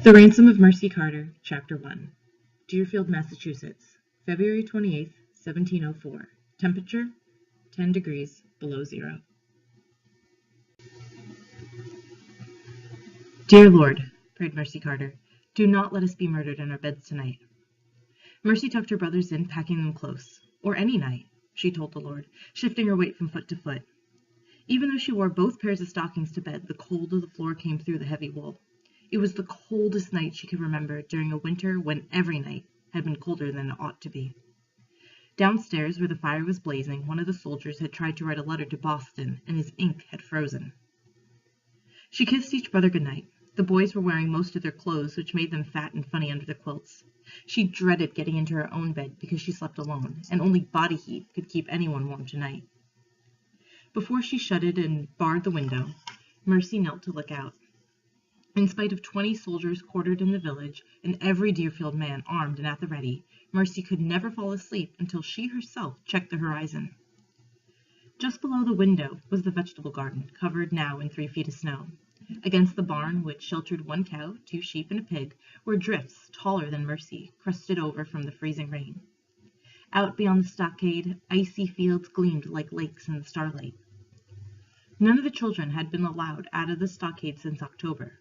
The Ransom of Mercy Carter, Chapter 1. Deerfield, Massachusetts, February 28, 1704. Temperature, 10 degrees below zero. Dear Lord, prayed Mercy Carter, do not let us be murdered in our beds tonight. Mercy tucked her brothers in, packing them close. Or any night, she told the Lord, shifting her weight from foot to foot. Even though she wore both pairs of stockings to bed, the cold of the floor came through the heavy wool. It was the coldest night she could remember during a winter when every night had been colder than it ought to be. Downstairs, where the fire was blazing, one of the soldiers had tried to write a letter to Boston, and his ink had frozen. She kissed each brother goodnight. The boys were wearing most of their clothes, which made them fat and funny under the quilts. She dreaded getting into her own bed because she slept alone, and only body heat could keep anyone warm tonight. Before she shut it and barred the window, Mercy knelt to look out. In spite of 20 soldiers quartered in the village, and every Deerfield man armed and at the ready, Mercy could never fall asleep until she herself checked the horizon. Just below the window was the vegetable garden, covered now in 3 feet of snow. Against the barn, which sheltered 1 cow, 2 sheep, and a pig, were drifts taller than Mercy, crusted over from the freezing rain. Out beyond the stockade, icy fields gleamed like lakes in the starlight. None of the children had been allowed out of the stockade since October.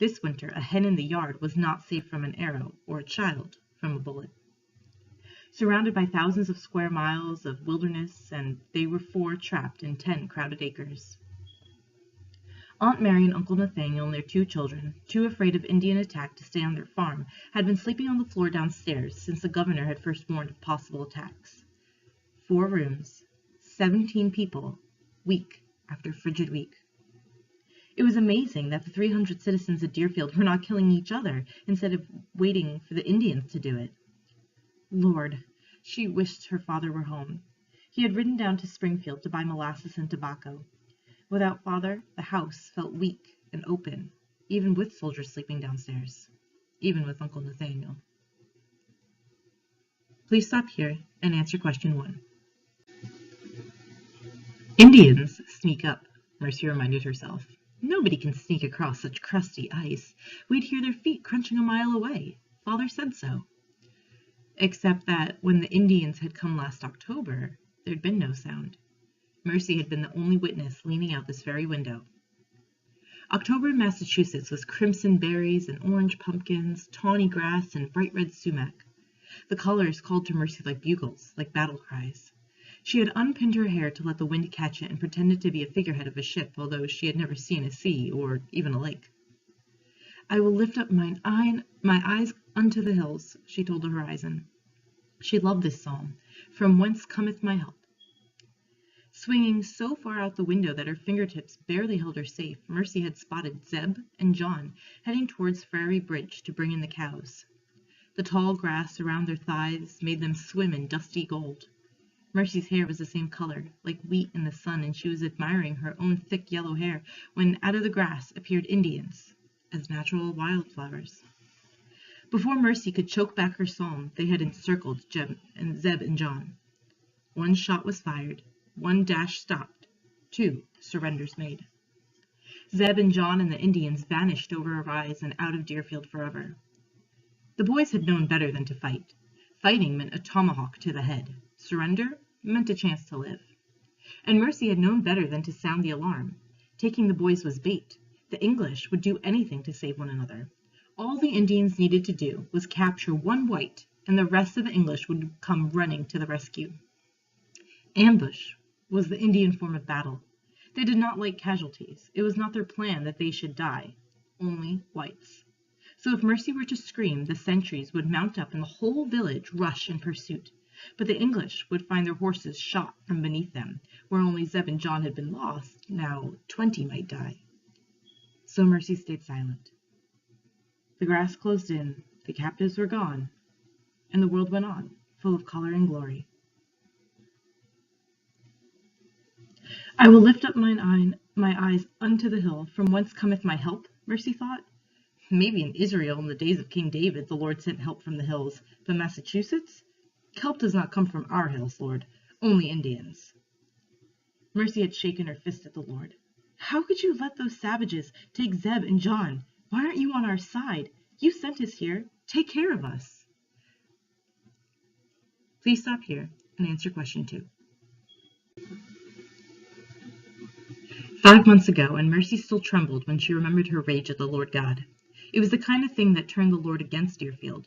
This winter, a hen in the yard was not safe from an arrow, or a child from a bullet. Surrounded by thousands of square miles of wilderness, and they were 4 trapped in 10 crowded acres. Aunt Mary and Uncle Nathaniel and their 2 children, too afraid of Indian attack to stay on their farm, had been sleeping on the floor downstairs since the governor had first warned of possible attacks. 4 rooms, 17 people, week after frigid week. It was amazing that the 300 citizens of Deerfield were not killing each other instead of waiting for the Indians to do it. Lord, she wished her father were home. He had ridden down to Springfield to buy molasses and tobacco. Without father, the house felt weak and open, even with soldiers sleeping downstairs, even with Uncle Nathaniel. Please stop here and answer question 1. Indians sneak up, Mercy reminded herself. Nobody can sneak across such crusty ice. We'd hear their feet crunching a mile away. Father said so. Except that when the Indians had come last October, there'd been no sound. Mercy had been the only witness leaning out this very window. October in Massachusetts was crimson berries and orange pumpkins, tawny grass, and bright red sumac. The colors called to Mercy like bugles, like battle cries. She had unpinned her hair to let the wind catch it and pretended to be a figurehead of a ship, although she had never seen a sea or even a lake. I will lift up my eyes unto the hills, she told the horizon. She loved this psalm, from whence cometh my help. Swinging so far out the window that her fingertips barely held her safe, Mercy had spotted Zeb and John heading towards Ferry Bridge to bring in the cows. The tall grass around their thighs made them swim in dusty gold. Mercy's hair was the same color, like wheat in the sun, and she was admiring her own thick yellow hair when out of the grass appeared Indians, as natural wildflowers. Before Mercy could choke back her psalm, they had encircled Zeb and John. 1 shot was fired, 1 dash stopped, 2 surrenders made. Zeb and John and the Indians vanished over a rise and out of Deerfield forever. The boys had known better than to fight. Fighting meant a tomahawk to the head. Surrender meant a chance to live. And Mercy had known better than to sound the alarm. Taking the boys was bait. The English would do anything to save one another. All the Indians needed to do was capture 1 white, and the rest of the English would come running to the rescue. Ambush was the Indian form of battle. They did not like casualties. It was not their plan that they should die. Only whites. So if Mercy were to scream, the sentries would mount up and the whole village rush in pursuit. But the English would find their horses shot from beneath them. Where only Zeb and John had been lost, now 20 might die. So Mercy stayed silent. The grass closed in, the captives were gone, and the world went on, full of color and glory. I will lift up mine eyes unto the hill, from whence cometh my help, Mercy thought. Maybe in Israel in the days of King David the Lord sent help from the hills, but Massachusetts? Help does not come from our hills, Lord, only Indians. Mercy had shaken her fist at the Lord. How could you let those savages take Zeb and John? Why aren't you on our side? You sent us here. Take care of us. Please stop here and answer question 2. 5 months ago, and Mercy still trembled when she remembered her rage at the Lord God. It was the kind of thing that turned the Lord against Deerfield.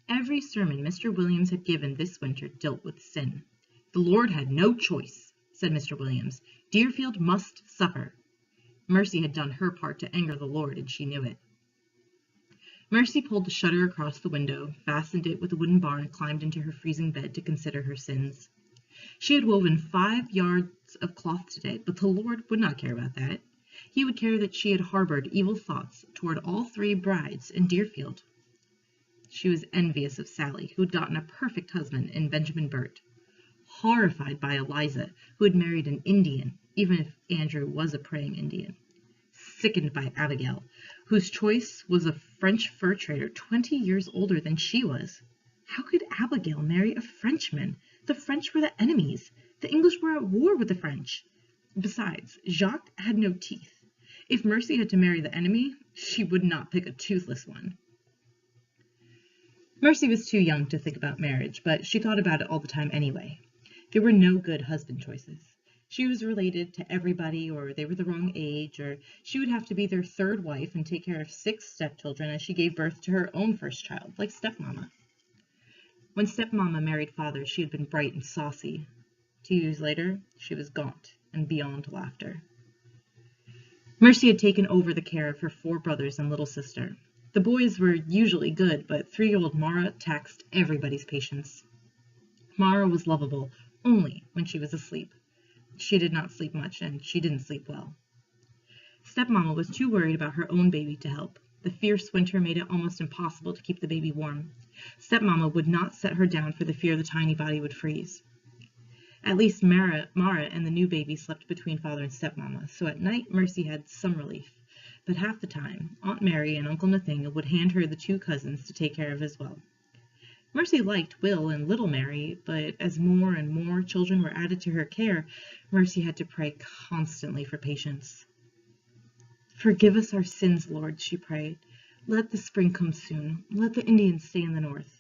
Every sermon Mr. Williams had given this winter dealt with sin. The Lord had no choice, said Mr. Williams. Deerfield must suffer. Mercy had done her part to anger the Lord, and she knew it. Mercy pulled the shutter across the window, fastened it with a wooden bar, and climbed into her freezing bed to consider her sins. She had woven 5 yards of cloth today, but the Lord would not care about that. He would care that she had harbored evil thoughts toward all 3 brides in Deerfield. She was envious of Sally, who had gotten a perfect husband in Benjamin Burt. Horrified by Eliza, who had married an Indian, even if Andrew was a praying Indian. Sickened by Abigail, whose choice was a French fur trader 20 years older than she was. How could Abigail marry a Frenchman? The French were the enemies. The English were at war with the French. Besides, Jacques had no teeth. If Mercy had to marry the enemy, she would not pick a toothless one. Mercy was too young to think about marriage, but she thought about it all the time anyway. There were no good husband choices. She was related to everybody, or they were the wrong age, or she would have to be their 3rd wife and take care of 6 stepchildren as she gave birth to her own first child, like stepmama. When stepmama married father, she had been bright and saucy. 2 years later, she was gaunt and beyond laughter. Mercy had taken over the care of her 4 brothers and little sister. The boys were usually good, but 3-year-old Mara taxed everybody's patience. Mara was lovable only when she was asleep. She did not sleep much, and she didn't sleep well. Stepmama was too worried about her own baby to help. The fierce winter made it almost impossible to keep the baby warm. Stepmama would not set her down for the fear the tiny body would freeze. At least Mara and the new baby slept between father and stepmama, so at night Mercy had some relief. But half the time, Aunt Mary and Uncle Nathaniel would hand her the 2 cousins to take care of as well. Mercy liked Will and little Mary, but as more and more children were added to her care, Mercy had to pray constantly for patience. Forgive us our sins, Lord, she prayed. Let the spring come soon. Let the Indians stay in the north.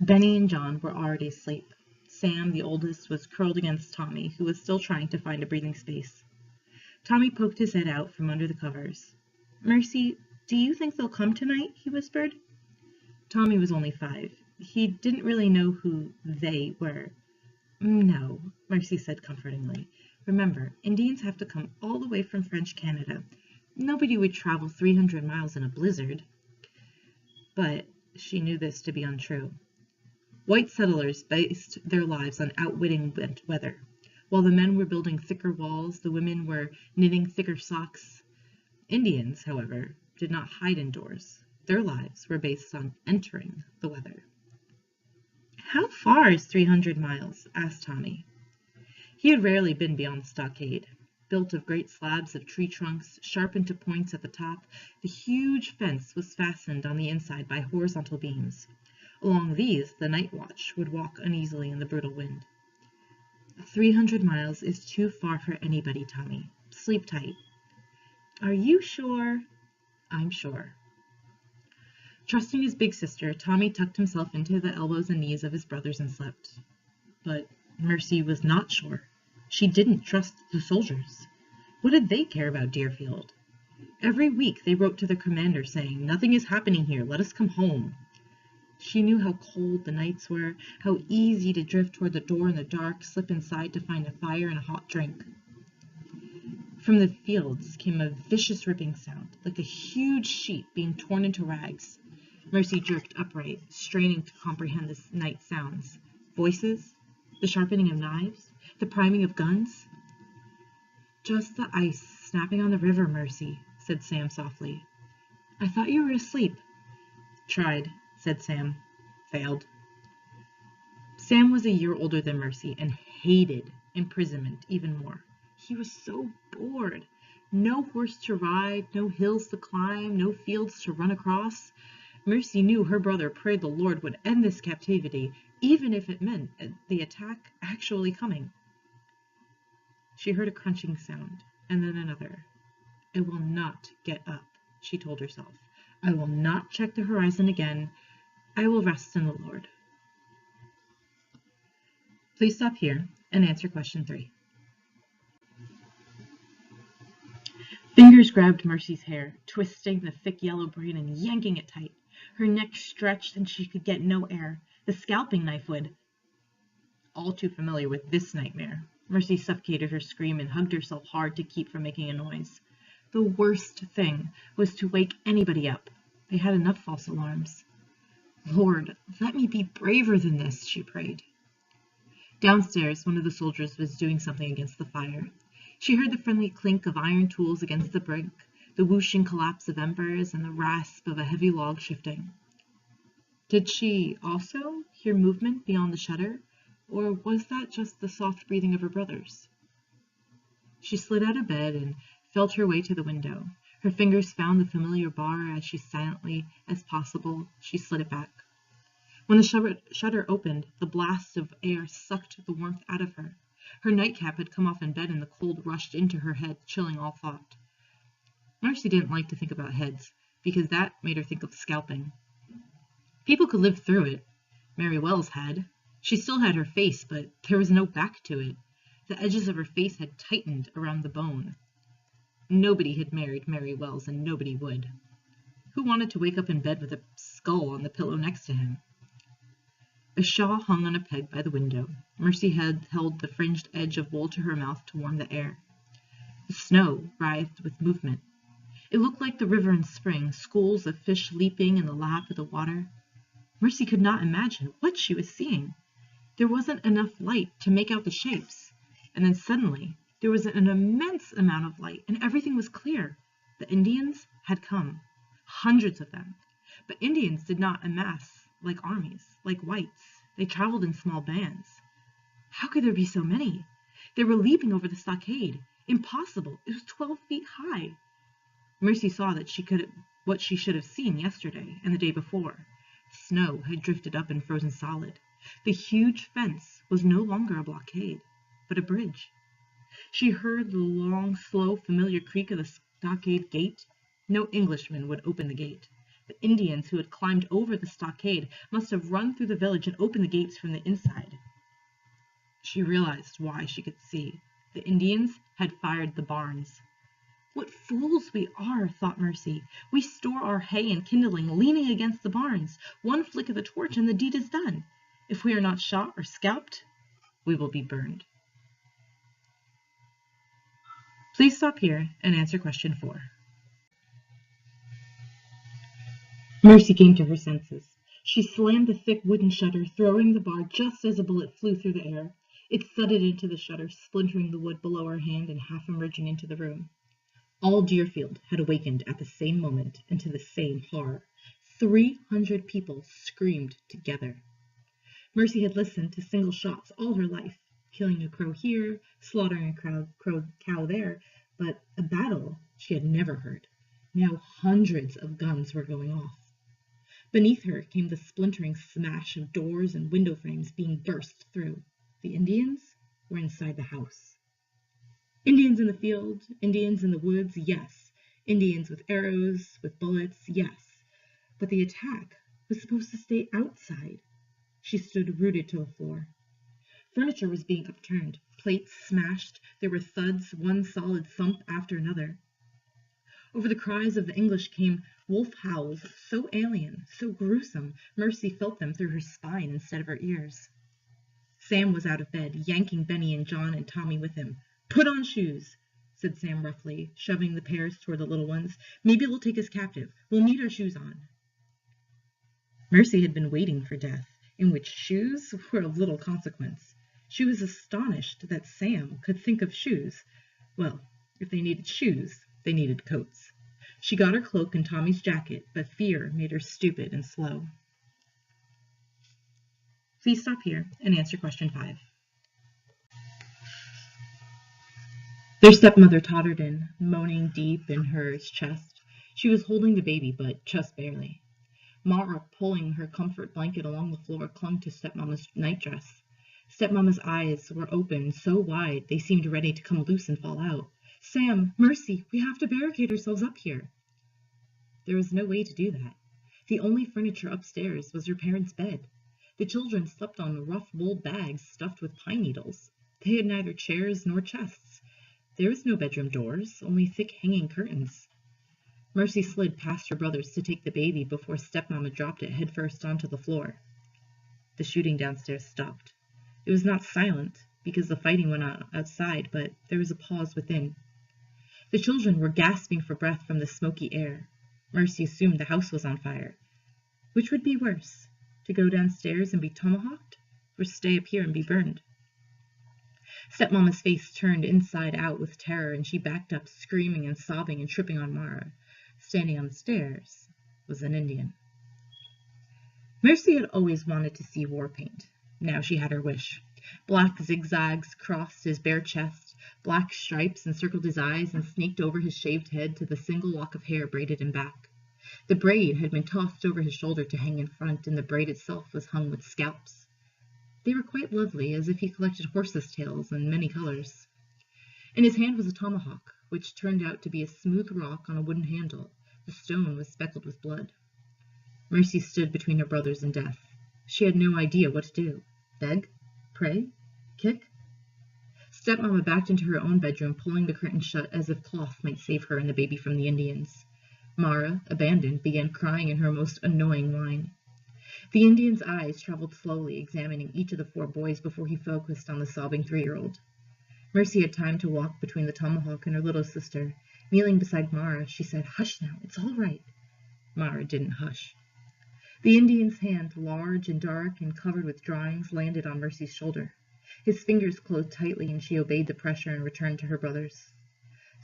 Benny and John were already asleep. Sam, the oldest, was curled against Tommy, who was still trying to find a breathing space. Tommy poked his head out from under the covers. Mercy, do you think they'll come tonight? He whispered. Tommy was only 5. He didn't really know who they were. No, Mercy said comfortingly. Remember, Indians have to come all the way from French Canada. Nobody would travel 300 miles in a blizzard. But she knew this to be untrue. White settlers based their lives on outwitting weather. While the men were building thicker walls, the women were knitting thicker socks. Indians, however, did not hide indoors. Their lives were based on entering the weather. How far is 300 miles? Asked Tommy. He had rarely been beyond the stockade. Built of great slabs of tree trunks, sharpened to points at the top, the huge fence was fastened on the inside by horizontal beams. Along these, the night watch would walk uneasily in the brutal wind. 300 miles is too far for anybody, Tommy. Sleep tight. Are you sure? I'm sure. Trusting his big sister, Tommy tucked himself into the elbows and knees of his brothers and slept. But Mercy was not sure. She didn't trust the soldiers. What did they care about Deerfield? Every week they wrote to their commander saying, "Nothing is happening here. Let us come home." She knew how cold the nights were, how easy to drift toward the door in the dark, slip inside to find a fire and a hot drink. From the fields came a vicious ripping sound, like a huge sheep being torn into rags. Mercy jerked upright, straining to comprehend the night sounds. Voices? The sharpening of knives? The priming of guns? Just the ice snapping on the river, Mercy, said Sam softly. I thought you were asleep. Tried, said Sam. Failed. Sam was a year older than Mercy and hated imprisonment even more. He was so bored. No horse to ride, no hills to climb, no fields to run across. Mercy knew her brother prayed the Lord would end this captivity, even if it meant the attack actually coming. She heard a crunching sound, and then another. I will not get up, she told herself. I will not check the horizon again. I will rest in the Lord. Please stop here and answer question 3. Fingers grabbed Mercy's hair, twisting the thick yellow braid and yanking it tight. Her neck stretched and she could get no air. The scalping knife would. All too familiar with this nightmare, Mercy suffocated her scream and hugged herself hard to keep from making a noise. The worst thing was to wake anybody up. They had enough false alarms. Lord, let me be braver than this, she prayed. Downstairs, one of the soldiers was doing something against the fire. She heard the friendly clink of iron tools against the brick, the whooshing collapse of embers, and the rasp of a heavy log shifting. Did she also hear movement beyond the shutter, or was that just the soft breathing of her brothers? She slid out of bed and felt her way to the window. Her fingers found the familiar bar as silently as possible, she slid it back. When the shutter opened, the blast of air sucked the warmth out of her. Her nightcap had come off in bed and the cold rushed into her head, chilling all thought. Mercy didn't like to think about heads, because that made her think of scalping. People could live through it. Mary Wells had. She still had her face, but there was no back to it. The edges of her face had tightened around the bone. Nobody had married Mary Wells, and nobody would. Who wanted to wake up in bed with a skull on the pillow next to him? A shawl hung on a peg by the window. Mercy had held the fringed edge of wool to her mouth to warm the air. The snow writhed with movement. It looked like the river in spring, schools of fish leaping in the lap of the water. Mercy could not imagine what she was seeing. There wasn't enough light to make out the shapes. And then suddenly, there was an immense amount of light, and everything was clear. The Indians had come. Hundreds of them. But Indians did not amass like armies, like whites. They traveled in small bands. How could there be so many? They were leaping over the stockade. Impossible. It was 12 feet high. Mercy saw that what she should have seen yesterday and the day before. Snow had drifted up and frozen solid. The huge fence was no longer a blockade, but a bridge. She heard the long, slow, familiar creak of the stockade gate. No Englishman would open the gate. The Indians who had climbed over the stockade must have run through the village and opened the gates from the inside. She realized why she could see. The Indians had fired the barns. What fools we are, thought Mercy. We store our hay and kindling leaning against the barns. One flick of the torch and the deed is done. If we are not shot or scalped, we will be burned. Please stop here and answer question 4. Mercy came to her senses. She slammed the thick wooden shutter, throwing the bar just as a bullet flew through the air. It thudded into the shutter, splintering the wood below her hand and half emerging into the room. All Deerfield had awakened at the same moment and to the same horror. 300 people screamed together. Mercy had listened to single shots all her life, killing a crow here, slaughtering a cow there, but a battle she had never heard. Now hundreds of guns were going off. Beneath her came the splintering smash of doors and window frames being burst through. The Indians were inside the house. Indians in the field, Indians in the woods, yes. Indians with arrows, with bullets, yes. But the attack was supposed to stay outside. She stood rooted to the floor. Furniture was being upturned, plates smashed. There were thuds, one solid thump after another. Over the cries of the English came wolf howls, so alien, so gruesome, Mercy felt them through her spine instead of her ears. Sam was out of bed, yanking Benny and John and Tommy with him. "Put on shoes," said Sam roughly, shoving the pairs toward the little ones. "Maybe they'll take us captive. We'll need our shoes on." Mercy had been waiting for death, in which shoes were of little consequence. She was astonished that Sam could think of shoes. Well, if they needed shoes, they needed coats. She got her cloak and Tommy's jacket, but fear made her stupid and slow. Please stop here and answer question 5. Their stepmother tottered in, moaning deep in her chest. She was holding the baby, but just barely. Mara, pulling her comfort blanket along the floor, clung to Stepmama's nightdress. Stepmama's eyes were open so wide they seemed ready to come loose and fall out. "Sam, Mercy, we have to barricade ourselves up here." There was no way to do that. The only furniture upstairs was her parents' bed. The children slept on rough wool bags stuffed with pine needles. They had neither chairs nor chests. There was no bedroom doors, only thick hanging curtains. Mercy slid past her brothers to take the baby before stepmama dropped it headfirst onto the floor. The shooting downstairs stopped. It was not silent, because the fighting went on outside, but there was a pause within. The children were gasping for breath from the smoky air. Mercy assumed the house was on fire. Which would be worse, to go downstairs and be tomahawked, or stay up here and be burned? Stepmama's face turned inside out with terror, and she backed up, screaming and sobbing and tripping on Mara. Standing on the stairs was an Indian. Mercy had always wanted to see war paint. Now she had her wish. Black zigzags crossed his bare chest, black stripes encircled his eyes and snaked over his shaved head to the single lock of hair braided in back. The braid had been tossed over his shoulder to hang in front, and the braid itself was hung with scalps. They were quite lovely, as if he collected horses' tails in many colors. In his hand was a tomahawk, which turned out to be a smooth rock on a wooden handle. The stone was speckled with blood. Mercy stood between her brothers and death. She had no idea what to do. Beg? Pray? Kick? Stepmama backed into her own bedroom, pulling the curtain shut as if cloth might save her and the baby from the Indians. Mara, abandoned, began crying in her most annoying whine. The Indian's eyes traveled slowly, examining each of the 4 boys before he focused on the sobbing 3-year-old. Mercy had time to walk between the tomahawk and her little sister. Kneeling beside Mara, she said, "Hush now, it's all right." Mara didn't hush. The Indian's hand, large and dark and covered with drawings, landed on Mercy's shoulder. His fingers closed tightly, and she obeyed the pressure and returned to her brothers.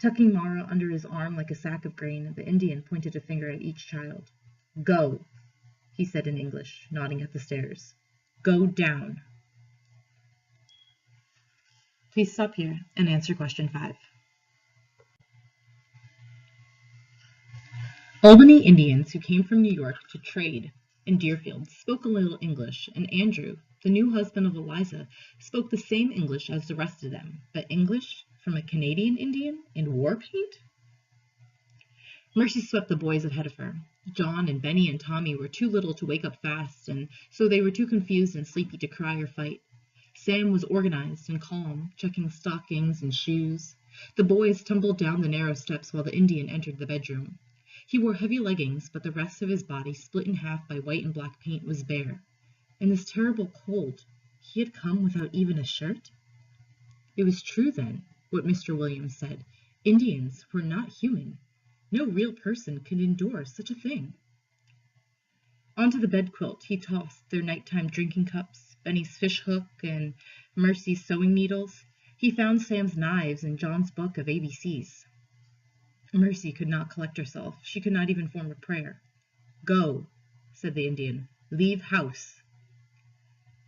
Tucking Mara under his arm like a sack of grain, the Indian pointed a finger at each child. "Go," he said in English, nodding at the stairs. "Go down." Please stop here and answer question 5. Albany Indians who came from New York to trade in Deerfield spoke a little English, and Andrew, the new husband of Eliza, spoke the same English as the rest of them, but English from a Canadian Indian in war paint? Mercy swept the boys ahead of her. John and Benny and Tommy were too little to wake up fast, and so they were too confused and sleepy to cry or fight. Sam was organized and calm, checking stockings and shoes. The boys tumbled down the narrow steps while the Indian entered the bedroom. He wore heavy leggings, but the rest of his body, split in half by white and black paint, was bare. In this terrible cold, he had come without even a shirt? It was true, then, what Mr. Williams said. Indians were not human. No real person could endure such a thing. Onto the bed quilt he tossed their nighttime drinking cups, Benny's fish hook, and Mercy's sewing needles. He found Sam's knives and John's book of ABCs. Mercy could not collect herself. She could not even form a prayer. "Go," said the Indian. "Leave house."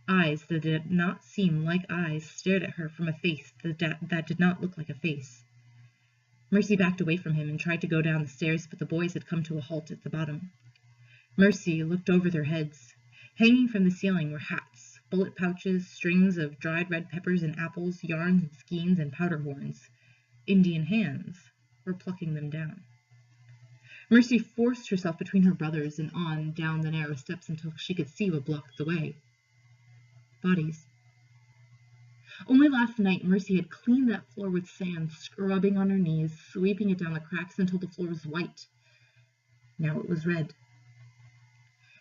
Eyes that did not seem like eyes stared at her from a face that did not look like a face. Mercy backed away from him and tried to go down the stairs, but the boys had come to a halt at the bottom. Mercy looked over their heads. Hanging from the ceiling were hats, bullet pouches, strings of dried red peppers and apples, yarns and skeins, and powder horns. Indian hands were plucking them down. Mercy forced herself between her brothers and on down the narrow steps until she could see what blocked the way. Bodies. Only last night Mercy had cleaned that floor with sand, scrubbing on her knees, sweeping it down the cracks until the floor was white. Now it was red.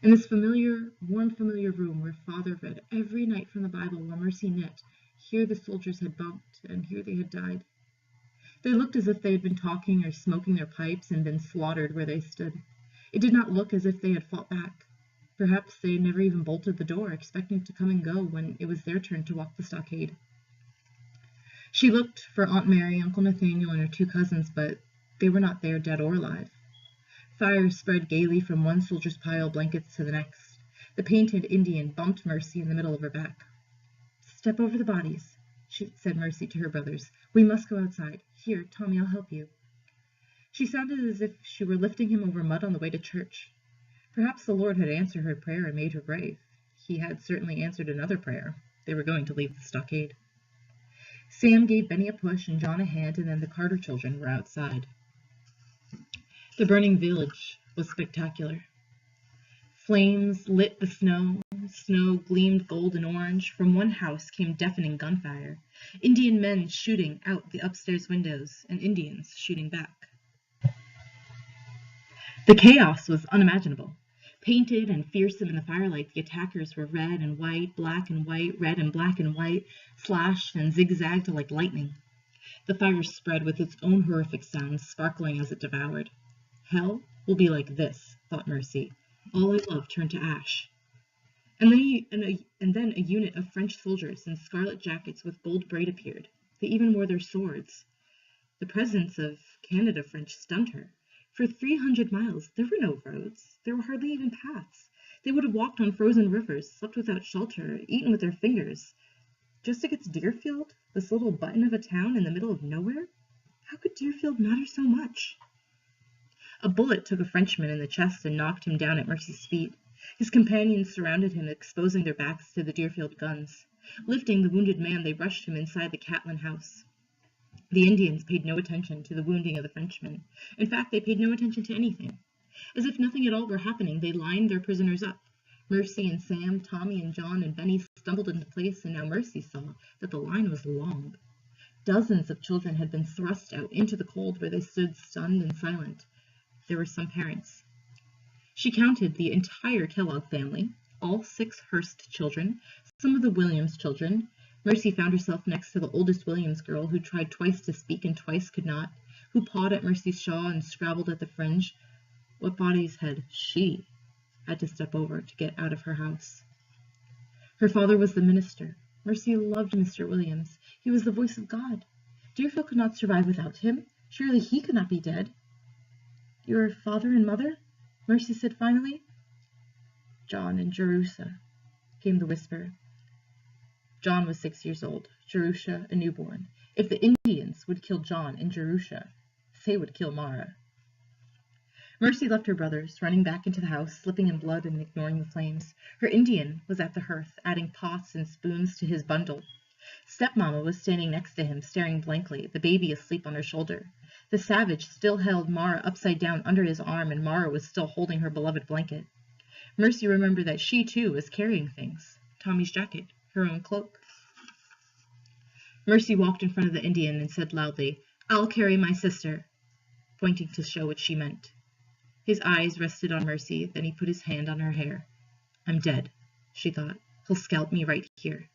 In this warm, familiar room where Father read every night from the Bible while Mercy knit, here the soldiers had bumped, and here they had died. They looked as if they had been talking or smoking their pipes and been slaughtered where they stood. It did not look as if they had fought back. Perhaps they never even bolted the door, expecting to come and go when it was their turn to walk the stockade. She looked for Aunt Mary, Uncle Nathaniel, and her 2 cousins, but they were not there, dead or alive. Fire spread gaily from one soldier's pile of blankets to the next. The painted Indian bumped Mercy in the middle of her back. "Step over the bodies," said Mercy to her brothers. "We must go outside. Here, Tommy, I'll help you." She sounded as if she were lifting him over mud on the way to church. Perhaps the Lord had answered her prayer and made her brave. He had certainly answered another prayer. They were going to leave the stockade. Sam gave Benny a push and John a hand, and then the Carter children were outside. The burning village was spectacular. Flames lit the snow. Snow gleamed gold and orange. From one house came deafening gunfire. Indian men shooting out the upstairs windows, and Indians shooting back. The chaos was unimaginable. Painted and fearsome in the firelight, the attackers were red and white, black and white, red and black and white, slashed and zigzagged like lightning. The fire spread with its own horrific sounds, sparkling as it devoured. Hell will be like this, thought Mercy. All I love turned to ash. And then a unit of French soldiers in scarlet jackets with gold braid appeared. They even wore their swords. The presence of Canada French stunned her. For 300 miles, there were no roads. There were hardly even paths. They would have walked on frozen rivers, slept without shelter, eaten with their fingers. Just to get to Deerfield, this little button of a town in the middle of nowhere? How could Deerfield matter so much? A bullet took a Frenchman in the chest and knocked him down at Mercy's feet. His companions surrounded him, exposing their backs to the Deerfield guns. Lifting the wounded man, they rushed him inside the Catlin house. The Indians paid no attention to the wounding of the Frenchman. In fact, they paid no attention to anything. As if nothing at all were happening, they lined their prisoners up. Mercy and Sam, Tommy and John and Benny stumbled into place, and now Mercy saw that the line was long. Dozens of children had been thrust out into the cold, where they stood stunned and silent. There were some parents. She counted the entire Kellogg family, all 6 Hearst children, some of the Williams children. Mercy found herself next to the oldest Williams girl, who tried twice to speak and twice could not, who pawed at Mercy's shawl and scrabbled at the fringe. What bodies had she had to step over to get out of her house? Her father was the minister. Mercy loved Mr. Williams. He was the voice of God. Deerfield could not survive without him. Surely he could not be dead. Your father and mother? Mercy said finally. John and Jerusha, came the whisper. John was 6 years old, Jerusha a newborn. If the Indians would kill John and Jerusha, they would kill Mara. Mercy left her brothers, running back into the house, slipping in blood and ignoring the flames. Her Indian was at the hearth, adding pots and spoons to his bundle. Stepmama was standing next to him, staring blankly, the baby asleep on her shoulder. The savage still held Mara upside down under his arm, and Mara was still holding her beloved blanket. Mercy remembered that she, too, was carrying things. Tommy's jacket, her own cloak. Mercy walked in front of the Indian and said loudly, "I'll carry my sister," pointing to show what she meant. His eyes rested on Mercy, then he put his hand on her hair. "I'm dead," she thought. "He'll scalp me right here."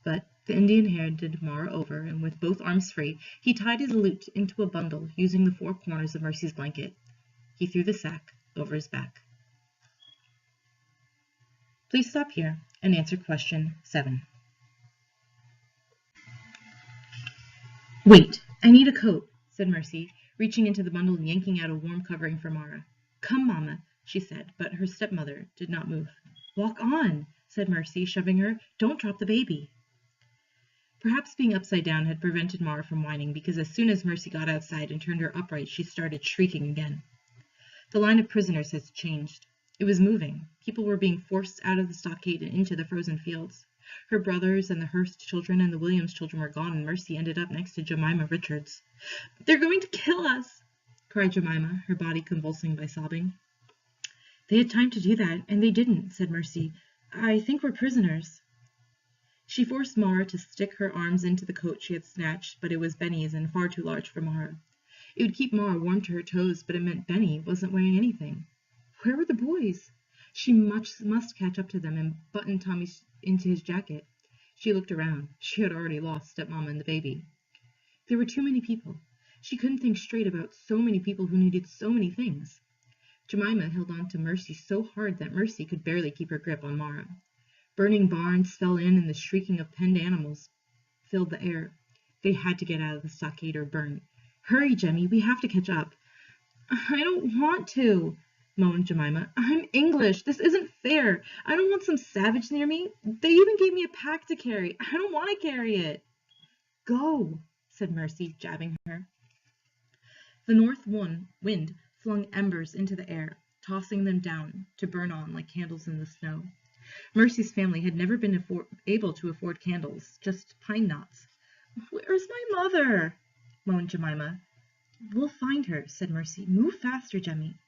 But the Indian handed Mara over, and with both arms free, he tied his loot into a bundle, using the 4 corners of Mercy's blanket. He threw the sack over his back. Please stop here and answer question 7. "Wait, I need a coat," said Mercy, reaching into the bundle and yanking out a warm covering for Mara. "Come, Mama," she said, but her stepmother did not move. "Walk on," said Mercy, shoving her. "Don't drop the baby." Perhaps being upside down had prevented Mara from whining, because as soon as Mercy got outside and turned her upright, she started shrieking again. The line of prisoners had changed. It was moving. People were being forced out of the stockade and into the frozen fields. Her brothers and the Hearst children and the Williams children were gone, and Mercy ended up next to Jemima Richards. "They're going to kill us," cried Jemima, her body convulsing by sobbing. "They had time to do that, and they didn't," said Mercy. "I think we're prisoners." She forced Mara to stick her arms into the coat she had snatched, but it was Benny's and far too large for Mara. It would keep Mara warm to her toes, but it meant Benny wasn't wearing anything. Where were the boys? She must catch up to them and button Tommy into his jacket. She looked around. She had already lost stepmama and the baby. There were too many people. She couldn't think straight about so many people who needed so many things. Jemima held on to Mercy so hard that Mercy could barely keep her grip on Mara. Burning barns fell in, and the shrieking of penned animals filled the air. They had to get out of the stockade or burn. "Hurry, Jemmy, we have to catch up." "I don't want to," moaned Jemima. "I'm English. This isn't fair. I don't want some savage near me. They even gave me a pack to carry. I don't want to carry it." "Go," said Mercy, jabbing her. The north wind flung embers into the air, tossing them down to burn on like candles in the snow. Mercy's family had never been able to afford candles, just pine knots. "Where's my mother?" moaned Jemima. "We'll find her," said Mercy. "Move faster, Jemmy."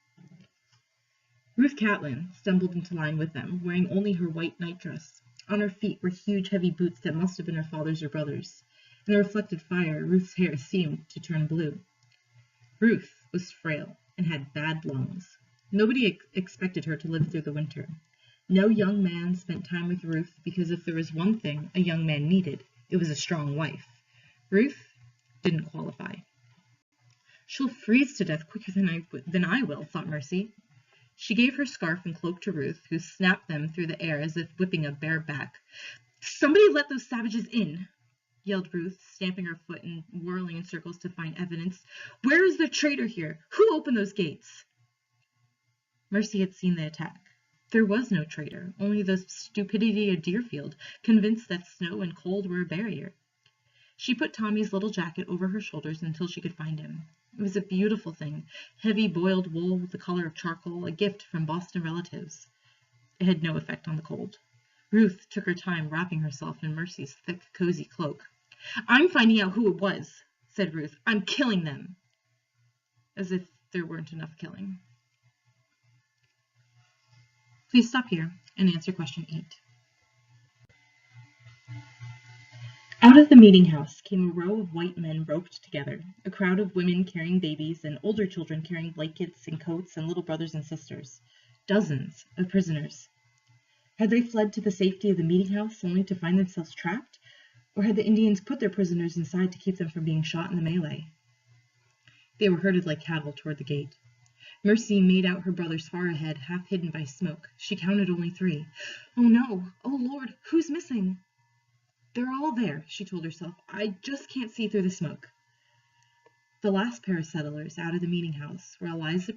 Ruth Catlin stumbled into line with them, wearing only her white nightdress. On her feet were huge, heavy boots that must have been her father's or brother's. In the reflected fire, Ruth's hair seemed to turn blue. Ruth was frail and had bad lungs. Nobody expected her to live through the winter. No young man spent time with Ruth because if there was one thing a young man needed, it was a strong wife. Ruth didn't qualify. She'll freeze to death quicker than I will, thought Mercy. She gave her scarf and cloak to Ruth, who snapped them through the air as if whipping a bare back. "Somebody let those savages in!" yelled Ruth, stamping her foot and whirling in circles to find evidence. "Where is the traitor here? Who opened those gates?" Mercy had seen the attack. There was no traitor, only the stupidity of Deerfield, convinced that snow and cold were a barrier. She put Tommy's little jacket over her shoulders until she could find him. It was a beautiful thing, heavy boiled wool the color of charcoal, a gift from Boston relatives. It had no effect on the cold. Ruth took her time wrapping herself in Mercy's thick, cozy cloak. "I'm finding out who it was," said Ruth. "I'm killing them." As if there weren't enough killing. Please stop here and answer question 8. Out of the meeting house came a row of white men roped together, a crowd of women carrying babies and older children carrying blankets and coats and little brothers and sisters. Dozens of prisoners. Had they fled to the safety of the meeting house only to find themselves trapped? Or had the Indians put their prisoners inside to keep them from being shot in the melee? They were herded like cattle toward the gate. Mercy made out her brothers far ahead, half hidden by smoke. She counted only 3. "Oh no! Oh Lord! Who's missing?" "They're all there," she told herself. "I just can't see through the smoke." The last pair of settlers out of the meeting house were Eliza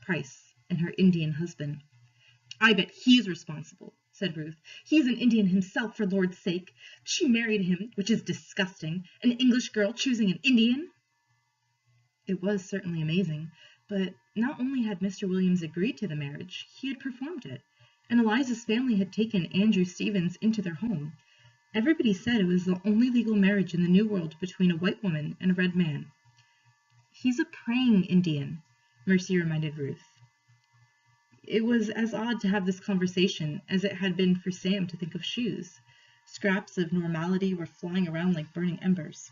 Price and her Indian husband. "I bet he's responsible," said Ruth. "He's an Indian himself, for Lord's sake. She married him, which is disgusting. An English girl choosing an Indian." It was certainly amazing, but not only had Mr. Williams agreed to the marriage, he had performed it, and Eliza's family had taken Andrew Stevens into their home. Everybody said it was the only legal marriage in the New World between a white woman and a red man. "He's a praying Indian," Mercy reminded Ruth. It was as odd to have this conversation as it had been for Sam to think of shoes. Scraps of normality were flying around like burning embers.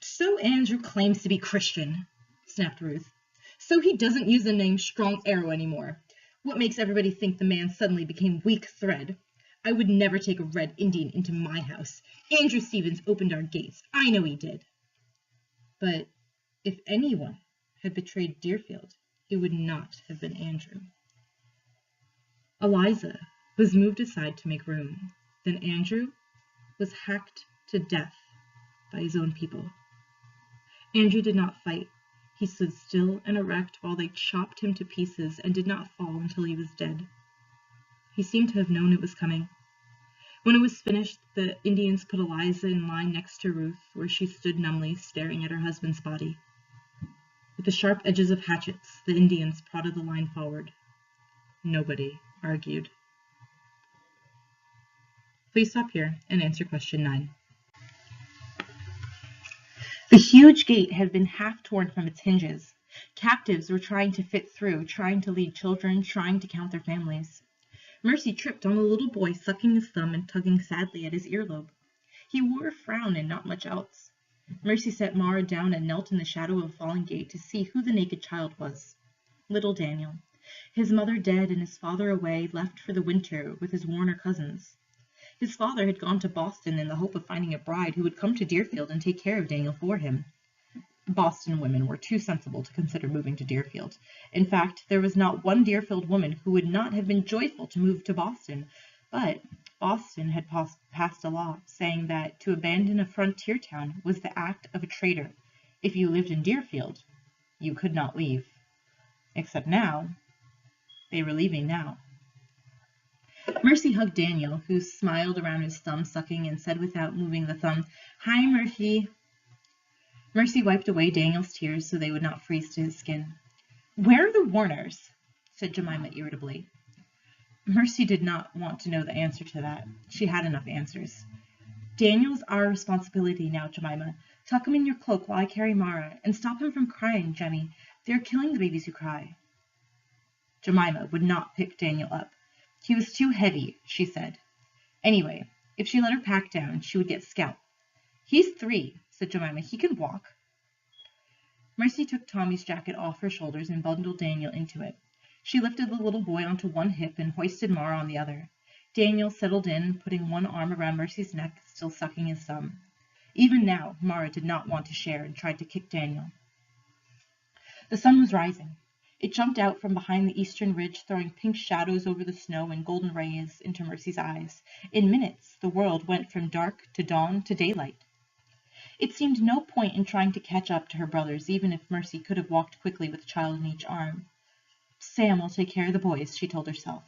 "So Andrew claims to be Christian," snapped Ruth. "So he doesn't use the name Strong Arrow anymore. What makes everybody think the man suddenly became weak thread? I would never take a red Indian into my house. Andrew Stevens opened our gates. I know he did." But if anyone had betrayed Deerfield, it would not have been Andrew. Eliza was moved aside to make room. Then Andrew was hacked to death by his own people. Andrew did not fight. He stood still and erect while they chopped him to pieces and did not fall until he was dead. He seemed to have known it was coming. When it was finished, the Indians put Eliza in line next to Ruth, where she stood numbly staring at her husband's body. With the sharp edges of hatchets, the Indians prodded the line forward. Nobody argued. Please stop here and answer question 9. The huge gate had been half torn from its hinges. Captives were trying to fit through, trying to lead children, trying to count their families. Mercy tripped on a little boy sucking his thumb and tugging sadly at his earlobe. He wore a frown and not much else. Mercy set Mara down and knelt in the shadow of a falling gate to see who the naked child was. Little Daniel. His mother dead and his father away, left for the winter with his Warner cousins. His father had gone to Boston in the hope of finding a bride who would come to Deerfield and take care of Daniel for him. Boston women were too sensible to consider moving to Deerfield. In fact, there was not one Deerfield woman who would not have been joyful to move to Boston, but Boston had passed a law saying that to abandon a frontier town was the act of a traitor. If you lived in Deerfield, you could not leave. Except now, they were leaving now. Mercy hugged Daniel, who smiled around his thumb sucking and said without moving the thumb, "Hi, Mercy." Mercy wiped away Daniel's tears so they would not freeze to his skin. "Where are the Warners?" said Jemima irritably. Mercy did not want to know the answer to that. She had enough answers. "Daniel's our responsibility now, Jemima. Tuck him in your cloak while I carry Mara, and stop him from crying, Jenny. They are killing the babies who cry." Jemima would not pick Daniel up. He was too heavy, she said. Anyway, if she let her pack down, she would get scalped. He's 3, said Jemima. He can walk. Mercy took Tommy's jacket off her shoulders and bundled Daniel into it. She lifted the little boy onto one hip and hoisted Mara on the other. Daniel settled in, putting one arm around Mercy's neck, still sucking his thumb. Even now, Mara did not want to share and tried to kick Daniel. The sun was rising. It jumped out from behind the eastern ridge, throwing pink shadows over the snow and golden rays into Mercy's eyes. In minutes, the world went from dark to dawn to daylight. It seemed no point in trying to catch up to her brothers, even if Mercy could have walked quickly with a child in each arm. Sam will take care of the boys, she told herself.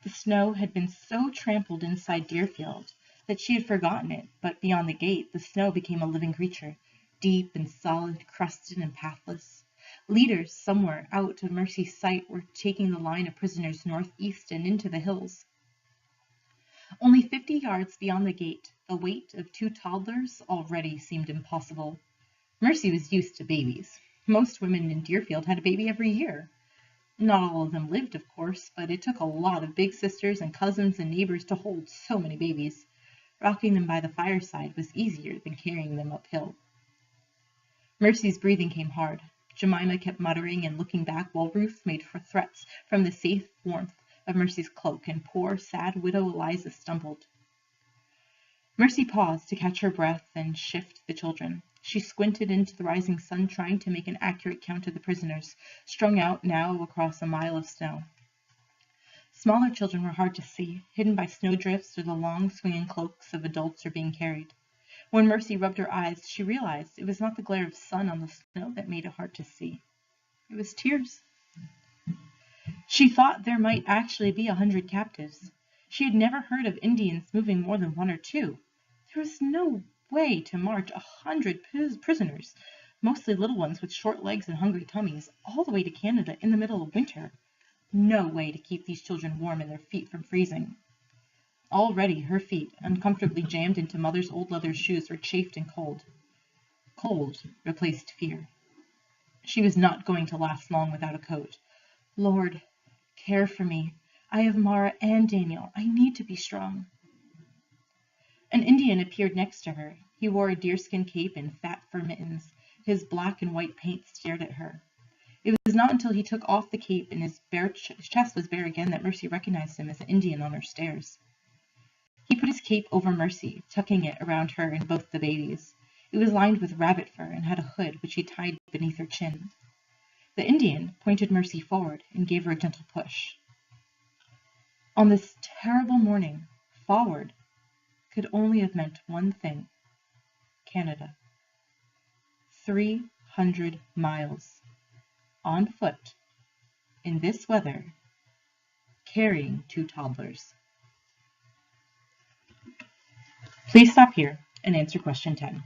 The snow had been so trampled inside Deerfield that she had forgotten it, but beyond the gate, the snow became a living creature, deep and solid, crusted and pathless. Leaders somewhere out of Mercy's sight were taking the line of prisoners northeast and into the hills. Only 50 yards beyond the gate, the weight of 2 toddlers already seemed impossible. Mercy was used to babies. Most women in Deerfield had a baby every year. Not all of them lived, of course, but it took a lot of big sisters and cousins and neighbors to hold so many babies. Rocking them by the fireside was easier than carrying them uphill. Mercy's breathing came hard. Jemima kept muttering and looking back while Ruth made threats from the safe warmth of Mercy's cloak, and poor, sad widow Eliza stumbled. Mercy paused to catch her breath and shift the children. She squinted into the rising sun, trying to make an accurate count of the prisoners, strung out now across a mile of snow. Smaller children were hard to see, hidden by snowdrifts or the long swinging cloaks of adults are being carried. When Mercy rubbed her eyes, she realized it was not the glare of sun on the snow that made it hard to see. It was tears. She thought there might actually be 100 captives. She had never heard of Indians moving more than 1 or 2. There was no way to march 100 prisoners, mostly little ones with short legs and hungry tummies, all the way to Canada in the middle of winter. No way to keep these children warm and their feet from freezing. Already her feet, uncomfortably jammed into Mother's old leather shoes, were chafed and cold. Cold replaced fear. She was not going to last long without a coat. Lord, care for me. I have Mara and Daniel. I need to be strong. An Indian appeared next to her. He wore a deerskin cape and fat fur mittens. His black and white paint stared at her. It was not until he took off the cape and his chest was bare again that Mercy recognized him as the Indian on her stairs. He put his cape over Mercy, tucking it around her and both the babies. It was lined with rabbit fur and had a hood which he tied beneath her chin. The Indian pointed Mercy forward and gave her a gentle push. On this terrible morning, forward could only have meant one thing: Canada. 300 miles, on foot, in this weather, carrying 2 toddlers. Please stop here and answer question 10.